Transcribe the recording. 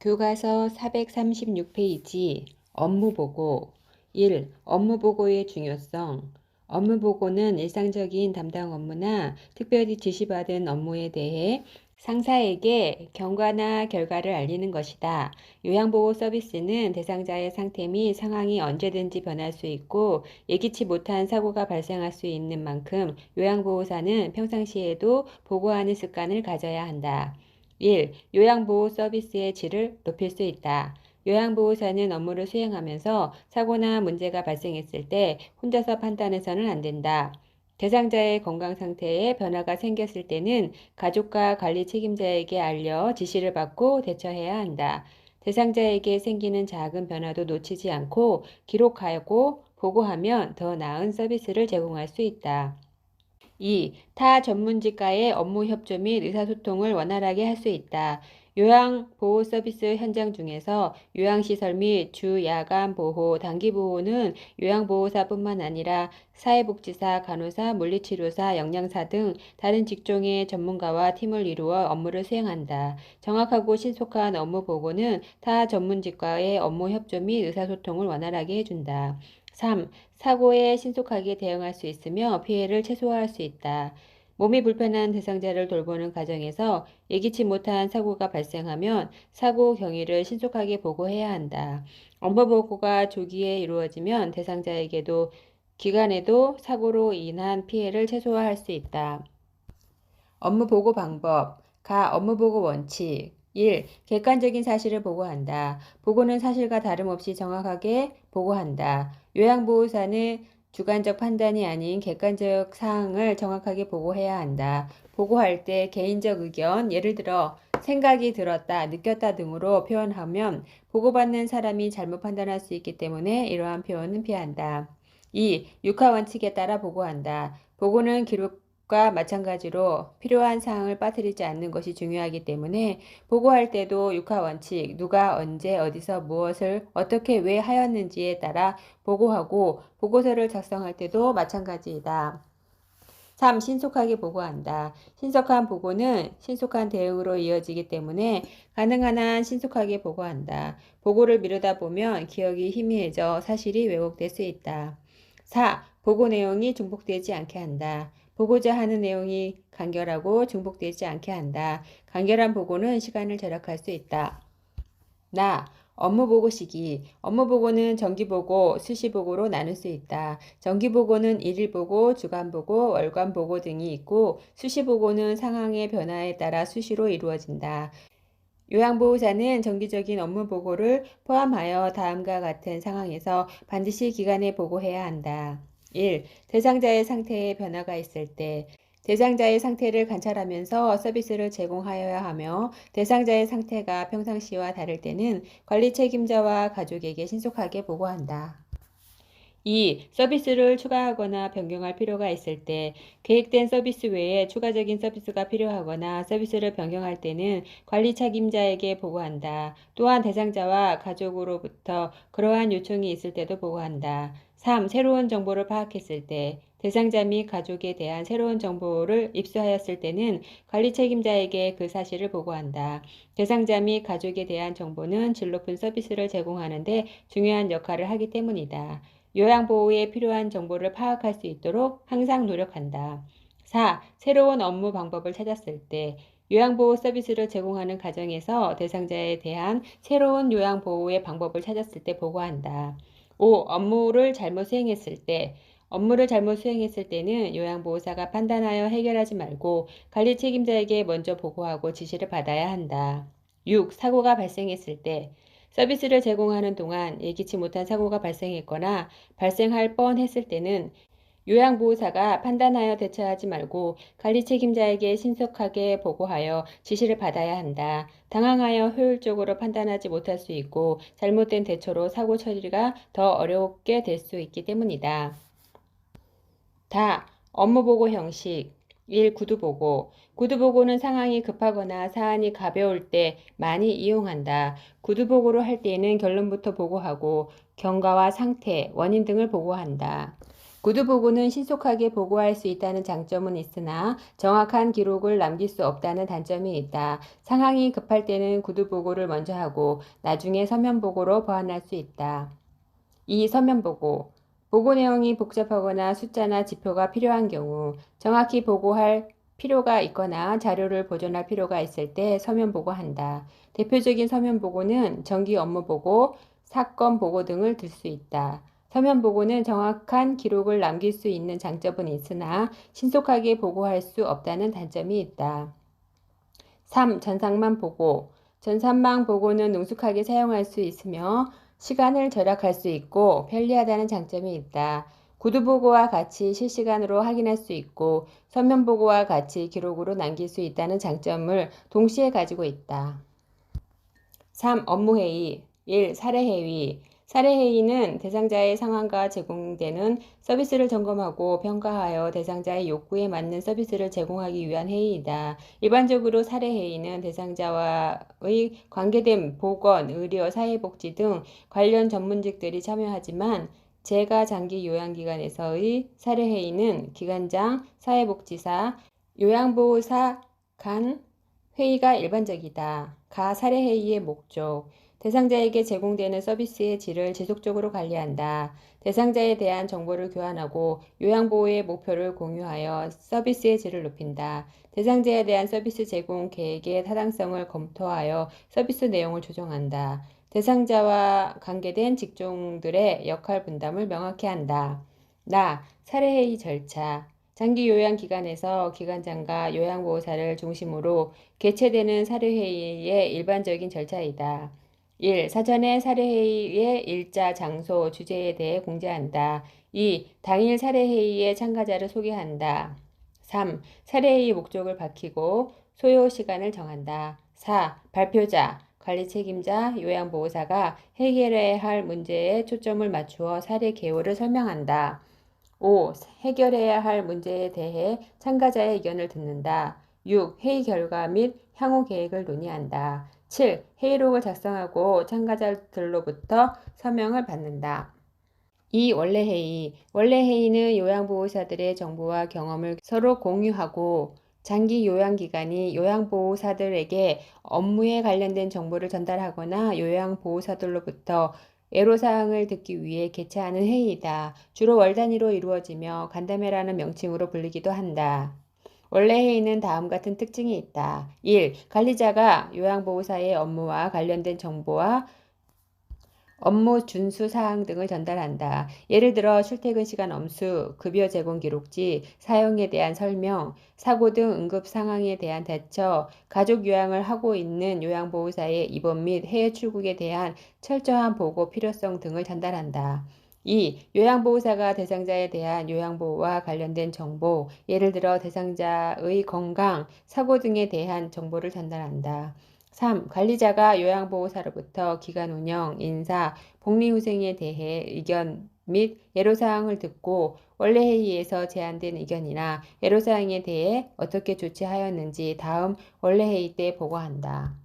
교과서 436페이지 업무보고 1. 업무보고의 중요성. 업무보고는 일상적인 담당 업무나 특별히 지시받은 업무에 대해 상사에게 경과나 결과를 알리는 것이다. 요양보호 서비스는 대상자의 상태 및 상황이 언제든지 변할 수 있고 예기치 못한 사고가 발생할 수 있는 만큼 요양보호사는 평상시에도 보고하는 습관을 가져야 한다. 1. 요양보호 서비스의 질을 높일 수 있다. 요양보호사는 업무를 수행하면서 사고나 문제가 발생했을 때 혼자서 판단해서는 안 된다. 대상자의 건강 상태에 변화가 생겼을 때는 가족과 관리 책임자에게 알려 지시를 받고 대처해야 한다. 대상자에게 생기는 작은 변화도 놓치지 않고 기록하고 보고하면 더 나은 서비스를 제공할 수 있다. 2. 타 전문직과의 업무 협조 및 의사소통을 원활하게 할 수 있다. 요양보호 서비스 현장 중에서 요양시설 및 주 야간 보호, 단기 보호는 요양보호사뿐만 아니라 사회복지사, 간호사, 물리치료사, 영양사 등 다른 직종의 전문가와 팀을 이루어 업무를 수행한다. 정확하고 신속한 업무 보고는 타 전문직과의 업무 협조 및 의사소통을 원활하게 해준다. 3. 사고에 신속하게 대응할 수 있으며 피해를 최소화할 수 있다. 몸이 불편한 대상자를 돌보는 과정에서 예기치 못한 사고가 발생하면 사고 경위를 신속하게 보고해야 한다. 업무 보고가 조기에 이루어지면 대상자에게도 기관에도 사고로 인한 피해를 최소화할 수 있다. 업무 보고 방법. 업무 보고 원칙. 1. 객관적인 사실을 보고한다. 보고는 사실과 다름없이 정확하게 보고한다. 요양보호사는 주관적 판단이 아닌 객관적 사항을 정확하게 보고해야 한다. 보고할 때 개인적 의견, 예를 들어 생각이 들었다, 느꼈다 등으로 표현하면 보고받는 사람이 잘못 판단할 수 있기 때문에 이러한 표현은 피한다. 2. 육하 원칙에 따라 보고한다. 보고는 기록과 마찬가지로 필요한 사항을 빠뜨리지 않는 것이 중요하기 때문에 보고할 때도 육하 원칙, 누가 언제 어디서 무엇을 어떻게 왜 하였는지에 따라 보고하고 보고서를 작성할 때도 마찬가지이다. 3. 신속하게 보고한다. 신속한 보고는 신속한 대응으로 이어지기 때문에 가능한 한 신속하게 보고한다. 보고를 미루다 보면 기억이 희미해져 사실이 왜곡될 수 있다. 4. 보고 내용이 중복되지 않게 한다. 보고자 하는 내용이 간결하고 중복되지 않게 한다. 간결한 보고는 시간을 절약할 수 있다. 업무보고 시기. 업무보고는 정기보고, 수시보고로 나눌 수 있다. 정기보고는 일일보고, 주간보고, 월간보고 등이 있고 수시보고는 상황의 변화에 따라 수시로 이루어진다. 요양보호사는 정기적인 업무보고를 포함하여 다음과 같은 상황에서 반드시 기관에 보고해야 한다. 1. 대상자의 상태에 변화가 있을 때 대상자의 상태를 관찰하면서 서비스를 제공하여야 하며 대상자의 상태가 평상시와 다를 때는 관리 책임자와 가족에게 신속하게 보고한다. 2. 서비스를 추가하거나 변경할 필요가 있을 때 계획된 서비스 외에 추가적인 서비스가 필요하거나 서비스를 변경할 때는 관리 책임자에게 보고한다. 또한 대상자와 가족으로부터 그러한 요청이 있을 때도 보고한다. 3. 새로운 정보를 파악했을 때 대상자 및 가족에 대한 새로운 정보를 입수하였을 때는 관리 책임자에게 그 사실을 보고한다. 대상자 및 가족에 대한 정보는 질 높은 서비스를 제공하는 데 중요한 역할을 하기 때문이다. 요양보호에 필요한 정보를 파악할 수 있도록 항상 노력한다. 4. 새로운 업무 방법을 찾았을 때 요양보호 서비스를 제공하는 과정에서 대상자에 대한 새로운 요양보호의 방법을 찾았을 때 보고한다. 5. 업무를 잘못 수행했을 때는 요양보호사가 판단하여 해결하지 말고 관리 책임자에게 먼저 보고하고 지시를 받아야 한다. 6. 사고가 발생했을 때 서비스를 제공하는 동안 예기치 못한 사고가 발생했거나 발생할 뻔했을 때는 요양보호사가 판단하여 대처하지 말고 관리 책임자에게 신속하게 보고하여 지시를 받아야 한다. 당황하여 효율적으로 판단하지 못할 수 있고 잘못된 대처로 사고 처리가 더 어렵게 될 수 있기 때문이다. 업무보고 형식 1. 구두보고. 구두보고는 상황이 급하거나 사안이 가벼울 때 많이 이용한다. 구두보고를 할 때에는 결론부터 보고하고 경과와 상태, 원인 등을 보고한다. 구두보고는 신속하게 보고할 수 있다는 장점은 있으나 정확한 기록을 남길 수 없다는 단점이 있다. 상황이 급할 때는 구두보고를 먼저 하고 나중에 서면보고로 보완할 수 있다. 2. 서면보고. 보고 내용이 복잡하거나 숫자나 지표가 필요한 경우, 정확히 보고할 필요가 있거나 자료를 보존할 필요가 있을 때 서면보고한다. 대표적인 서면보고는 정기 업무보고, 사건보고 등을 들 수 있다. 서면보고는 정확한 기록을 남길 수 있는 장점은 있으나 신속하게 보고할 수 없다는 단점이 있다. 3. 전산만 보고. 전산망 보고는 능숙하게 사용할 수 있으며 시간을 절약할 수 있고 편리하다는 장점이 있다. 구두보고와 같이 실시간으로 확인할 수 있고 서면보고와 같이 기록으로 남길 수 있다는 장점을 동시에 가지고 있다. 3. 업무회의. 1. 사례회의. 사례회의는 대상자의 상황과 제공되는 서비스를 점검하고 평가하여 대상자의 욕구에 맞는 서비스를 제공하기 위한 회의이다. 일반적으로 사례회의는 대상자와의 관계된 보건, 의료, 사회복지 등 관련 전문직들이 참여하지만 재가 장기 요양기관에서의 사례회의는 기관장, 사회복지사, 요양보호사 간 회의가 일반적이다. 가 사례회의의 목적. 대상자에게 제공되는 서비스의 질을 지속적으로 관리한다. 대상자에 대한 정보를 교환하고 요양보호의 목표를 공유하여 서비스의 질을 높인다. 대상자에 대한 서비스 제공 계획의 타당성을 검토하여 서비스 내용을 조정한다. 대상자와 관계된 직종들의 역할 분담을 명확히 한다. 사례회의 절차. 장기 요양기관에서 기관장과 요양보호사를 중심으로 개최되는 사례회의의 일반적인 절차이다. 1. 사전에 사례회의의 일자, 장소, 주제에 대해 공지한다. 2. 당일 사례회의의 참가자를 소개한다. 3. 사례회의 목적을 밝히고 소요 시간을 정한다. 4. 발표자, 관리 책임자, 요양보호사가 해결해야 할 문제에 초점을 맞추어 사례 개요를 설명한다. 5. 해결해야 할 문제에 대해 참가자의 의견을 듣는다. 6. 회의 결과 및 향후 계획을 논의한다. 7. 회의록을 작성하고 참가자들로부터 서명을 받는다. 2. 원래 회의. 원래 회의는 요양보호사들의 정보와 경험을 서로 공유하고 장기 요양기관이 요양보호사들에게 업무에 관련된 정보를 전달하거나 요양보호사들로부터 애로사항을 듣기 위해 개최하는 회의이다. 주로 월 단위로 이루어지며 간담회라는 명칭으로 불리기도 한다. 원래 회의는 다음 같은 특징이 있다. 1. 관리자가 요양보호사의 업무와 관련된 정보와 업무 준수 사항 등을 전달한다. 예를 들어 출퇴근 시간 엄수, 급여 제공 기록지, 사용에 대한 설명, 사고 등 응급 상황에 대한 대처, 가족 요양을 하고 있는 요양보호사의 입원 및 해외 출국에 대한 철저한 보고 필요성 등을 전달한다. 2. 요양보호사가 대상자에 대한 요양보호와 관련된 정보, 예를 들어 대상자의 건강, 사고 등에 대한 정보를 전달한다. 3. 관리자가 요양보호사로부터 기관 운영, 인사, 복리후생에 대해 의견 및 애로사항을 듣고 원래 회의에서 제안된 의견이나 애로사항에 대해 어떻게 조치하였는지 다음 원래 회의 때 보고한다.